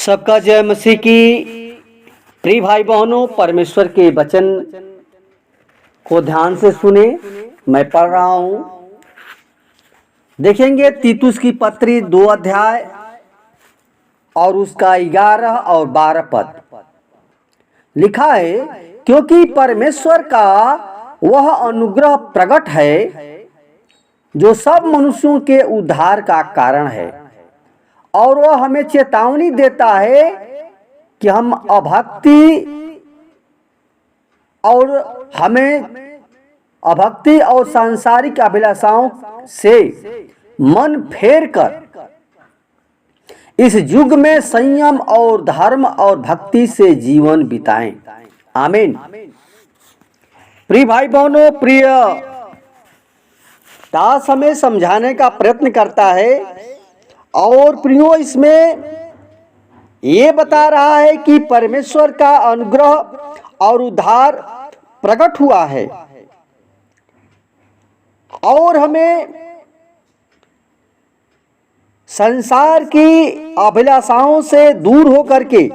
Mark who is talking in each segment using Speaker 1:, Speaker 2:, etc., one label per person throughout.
Speaker 1: सबका जय मसीह की। प्रिय भाई बहनों, परमेश्वर के वचन को ध्यान से सुने। मैं पढ़ रहा हूं। देखेंगे तीतुस की पत्री 2 अध्याय और उसका 11 और 12 पद। लिखा है, क्योंकि परमेश्वर का वह अनुग्रह प्रकट है जो सब मनुष्यों के उद्धार का कारण है, और वह हमें चेतावनी देता है कि हम अभक्ति और सांसारिक अभिलाषाओं से मन फेर कर इस युग में संयम और धर्म और भक्ति से जीवन बिताएं। आमीन। प्रिय भाई बहनों, प्रिय दास हमें समझाने का प्रयत्न करता है और प्रियो इसमें ये बता रहा है कि परमेश्वर का अनुग्रह और उद्धार प्रकट हुआ है और हमें संसार की अभिलाषाओं से दूर होकर के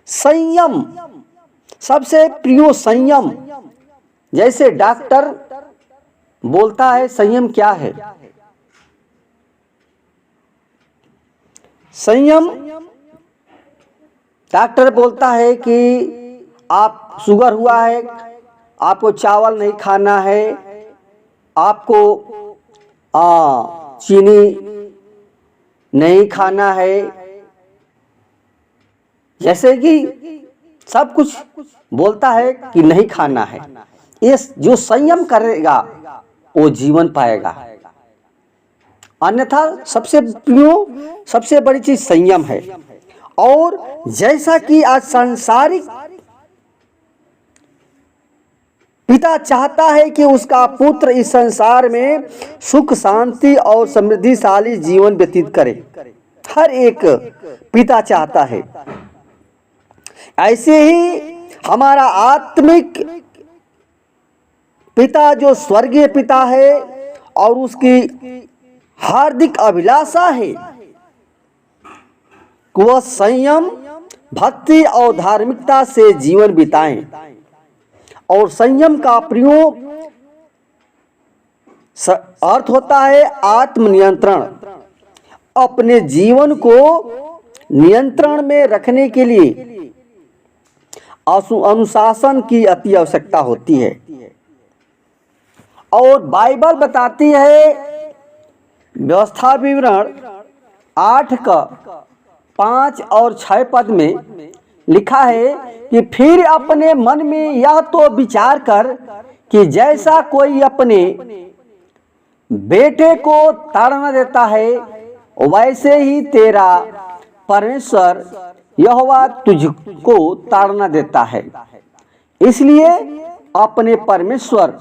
Speaker 1: संयम, सबसे प्रियो संयम। जैसे डॉक्टर बोलता है संयम क्या है। संयम, डॉक्टर बोलता है कि आप शुगर हुआ है, आपको चावल नहीं खाना है, आपको चीनी नहीं खाना है, जैसे कि सब कुछ बोलता है कि नहीं खाना है। ये जो संयम करेगा वो जीवन पाएगा, अन्यथा सबसे बड़ी चीज संयम है। और जैसा कि आज सांसारिक पिता चाहता है कि उसका पुत्र इस संसार में सुख शांति और समृद्धिशाली जीवन व्यतीत करे, हर एक पिता चाहता है। ऐसे ही हमारा आत्मिक पिता जो स्वर्गीय पिता है और उसकी हार्दिक अभिलाषा है कि वह संयम, भक्ति और धार्मिकता से जीवन बिताएं। और संयम का प्रयोग अर्थ होता है आत्मनियंत्रण। अपने जीवन को नियंत्रण में रखने के लिए अनुशासन की अति आवश्यकता होती है। और बाइबल बताती है, व्यवस्था विवरण 8 का 5 और 6 पद में लिखा है कि फिर अपने मन में यह तो विचार कर कि जैसा कोई अपने बेटे को ताड़ना देता है, वैसे ही तेरा परमेश्वर यहोवा तुझको ताड़ना देता है। इसलिए अपने परमेश्वर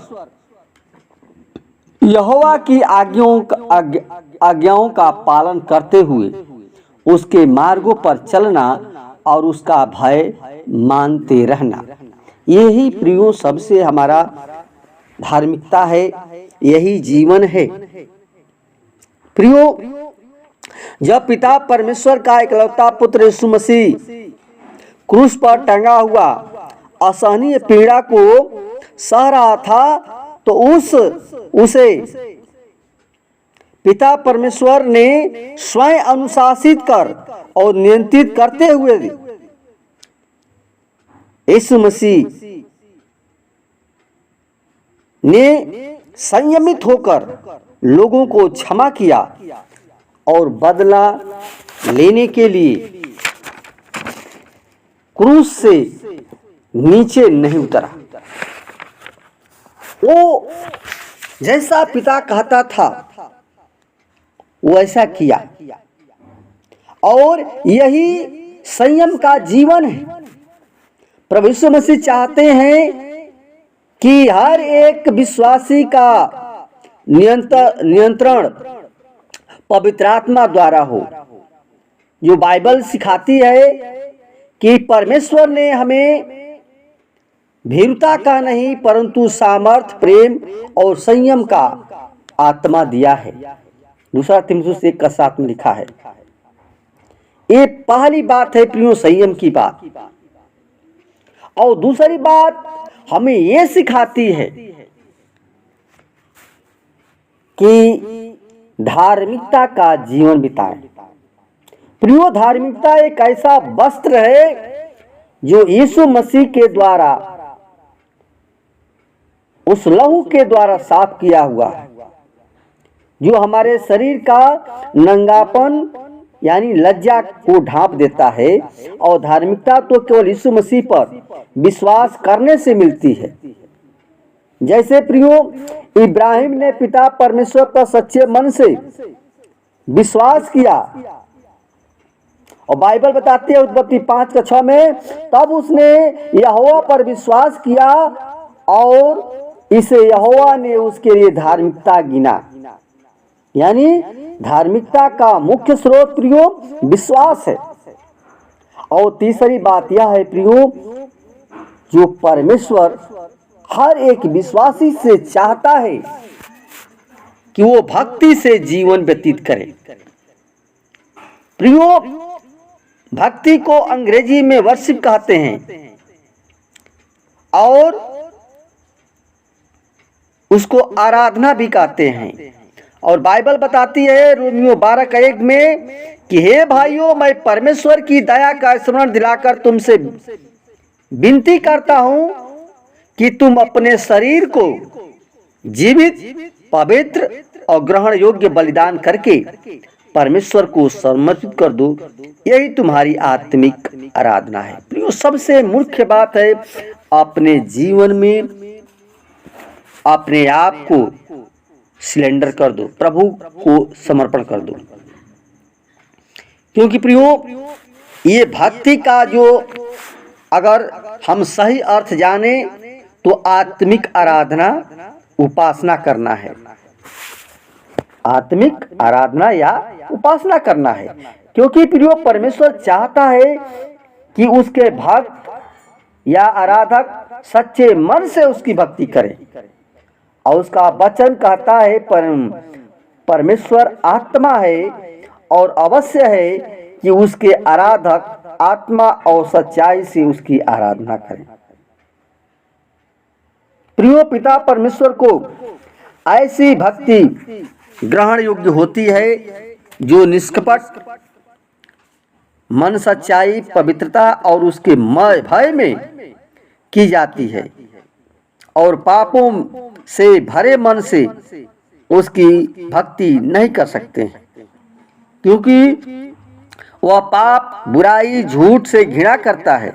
Speaker 1: यहोवा की आज्ञाओं का पालन करते हुए उसके मार्गों पर चलना और उसका भय मानते रहना, यही प्रियो सबसे हमारा धार्मिकता है, यही जीवन है। प्रियो, जब पिता परमेश्वर का इकलौता पुत्र यीशु मसीह क्रूस पर टंगा हुआ असहनीय पीड़ा को सह रहा था, तो उसे पिता परमेश्वर ने स्वयं अनुशासित कर और नियंत्रित करते हुए यीशु मसीह ने संयमित होकर लोगों को क्षमा किया और बदला लेने के लिए क्रूस से नीचे नहीं उतरा। वो जैसा पिता कहता था वैसा किया, और यही संयम का जीवन है। प्रभु यीशु मसीह चाहते हैं कि हर एक विश्वासी का नियंत्रण पवित्र आत्मा द्वारा हो। जो बाइबल सिखाती है कि परमेश्वर ने हमें भीरुता का नहीं परंतु सामर्थ, प्रेम और संयम का आत्मा दिया है। 2 तीमुथियुस 1:7 में लिखा है। ये पहली बात है प्रियो, संयम की बात। और दूसरी बात हमें ये सिखाती है कि धार्मिकता का जीवन बिताएं। प्रियो, धार्मिकता एक ऐसा वस्त्र है जो यीशु मसीह के द्वारा, उस लहू के द्वारा साफ किया हुआ है, जो हमारे शरीर का नंगापन यानी लज्जा को ढांप देता है। और धार्मिकता तो केवल यीशु मसीह पर विश्वास करने से मिलती है। जैसे प्रियो, इब्राहिम ने पिता परमेश्वर पर सच्चे मन से विश्वास किया, और बाइबल बताती है उत्पत्ति 5:6 में, तब उसने यहोवा पर विश्वास किया और इसे यहोवा ने उसके लिए धार्मिकता गिना। यानी धार्मिकता का मुख्य स्रोत प्रियो विश्वास है। और तीसरी बात यह है प्रियो, जो परमेश्वर हर एक विश्वासी से चाहता है कि वो भक्ति से जीवन व्यतीत करे। प्रियो, भक्ति को अंग्रेजी में वर्शिप कहते हैं और उसको आराधना भी कहते हैं। और बाइबल बताती है रोमियो 12:1 में कि हे भाइयों, मैं परमेश्वर की दया का स्मरण दिलाकर तुमसे विनती करता हूं कि तुम अपने शरीर को जीवित, पवित्र और ग्रहण योग्य बलिदान करके परमेश्वर को समर्पित कर दो। यही तुम्हारी आत्मिक आराधना है। प्रियो, सबसे मुख्य बात है अपने जीवन में अपने आप को सिलेंडर कर दो, प्रभु को समर्पण कर दो। क्योंकि प्रियो, ये भक्ति का जो अगर हम सही अर्थ जाने तो आत्मिक आराधना, उपासना करना है। आत्मिक आराधना या उपासना करना है। क्योंकि प्रियो, परमेश्वर चाहता है कि उसके भक्त या आराधक सच्चे मन से उसकी भक्ति करें। और उसका वचन कहता है परमेश्वर आत्मा है और अवश्य है कि उसके आराधक आत्मा और सच्चाई से उसकी आराधना करें। प्रियो, पिता परमेश्वर को ऐसी भक्ति ग्रहण योग्य होती है जो निष्कपट मन, सच्चाई, पवित्रता और उसके भय में की जाती है, और पापों से भरे मन से उसकी भक्ति नहीं कर सकते हैं। क्योंकि वह पाप, बुराई, झूठ से घृणा करता है।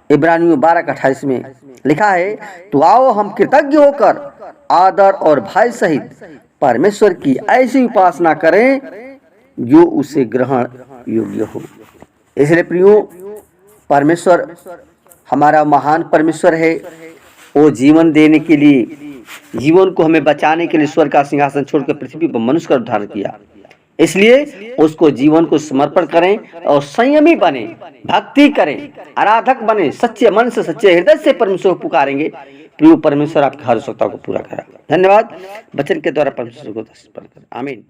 Speaker 1: इब्रानियों 12:28 में लिखा है, तो आओ हम कृतज्ञ होकर आदर और भय सहित परमेश्वर की ऐसी उपासना करें जो उसे ग्रहण योग्य हो। इसलिए प्रियो, परमेश्वर हमारा महान परमेश्वर है। वो जीवन देने के लिए, जीवन को हमें बचाने के लिए स्वर्ग का सिंहासन छोड़कर पृथ्वी पर मनुष्य का उद्धार किया। इसलिए उसको जीवन को समर्पण करें और संयमी बने, भक्ति करें, आराधक बने, सच्चे मन से, सच्चे हृदय से परमेश्वर को पुकारेंगे। प्रिय परमेश्वर आपकी हर आवश्यकता को पूरा करेगा। धन्यवाद। वचन के द्वारा परमेश्वर को आमीन।